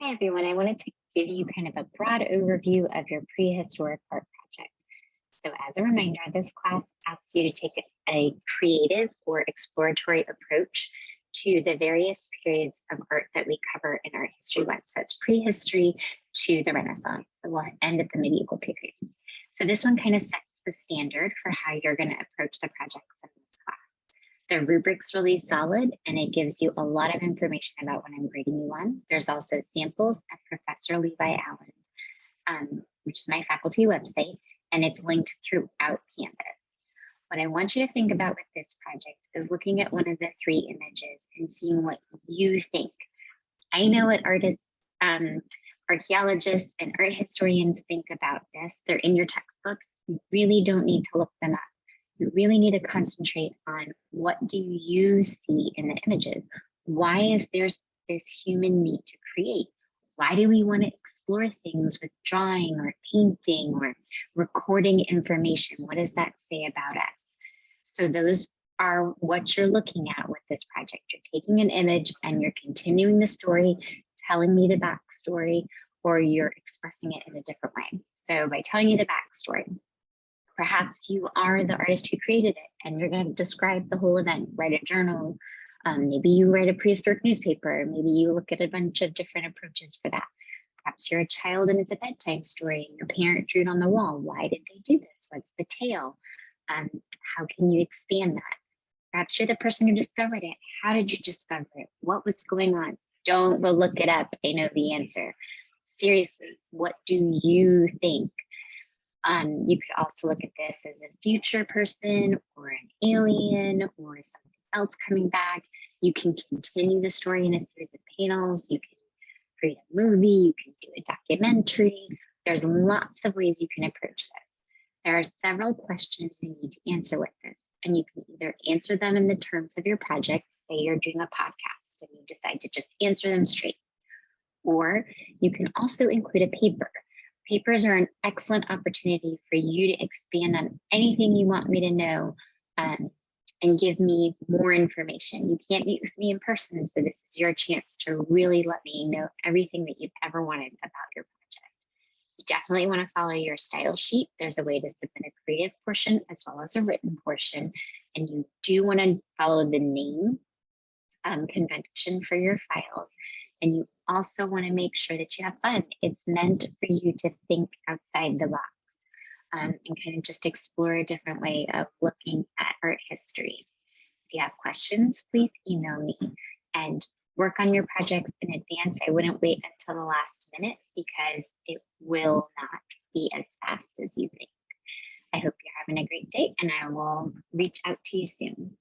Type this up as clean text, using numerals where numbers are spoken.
Hi, everyone. I wanted to give you kind of a broad overview of your prehistoric art project. So as a reminder, this class asks you to take a creative or exploratory approach to the various periods of art that we cover in Art History 1. So it's prehistory to the Renaissance. So we'll end at the medieval period. So this one kind of sets the standard for how you're going to approach the projects in this class. The rubric's really solid and it gives you a lot of information about what I'm grading you on. There's also samples at Professor Levi Allen, which is my faculty website, and it's linked throughout campus. What I want you to think about with this project is looking at one of the three images and seeing what you think. I know what artists, archaeologists, and art historians think about this. They're in your textbook. You really don't need to look them up. You really need to concentrate on what do you see in the images? Why is there this human need to create? Why do we want to explore things with drawing or painting or recording information? What does that say about us? So those are what you're looking at with this project. You're taking an image and you're continuing the story, telling me the backstory, or you're expressing it in a different way. So by telling you the backstory, perhaps you are the artist who created it and you're going to describe the whole event, write a journal. Maybe you write a prehistoric newspaper. Maybe you look at a bunch of different approaches for that. Perhaps you're a child and it's a bedtime story and your parent drew it on the wall. Why did they do this? What's the tale? How can you expand that? Perhaps you're the person who discovered it. How did you discover it? What was going on? Don't go look it up. I know the answer. Seriously, what do you think? You could also look at this as a future person or an alien or something else coming back. You can continue the story in a series of panels. You can create a movie. You can do a documentary. There's lots of ways you can approach this. There are several questions you need to answer with this, and you can either answer them in the terms of your project. Say you're doing a podcast and you decide to just answer them straight, or you can also include a paper. Papers are an excellent opportunity for you to expand on anything you want me to know and give me more information. You can't meet with me in person, so this is your chance to really let me know everything that you've ever wanted about your project. You definitely want to follow your style sheet. There's a way to submit a creative portion as well as a written portion, and you do want to follow the name convention for your files. And you also want to make sure that you have fun. It's meant for you to think outside the box and kind of just explore a different way of looking at art history. If you have questions, please email me and work on your projects in advance. I wouldn't wait until the last minute because it will not be as fast as you think. I hope you're having a great day and I will reach out to you soon.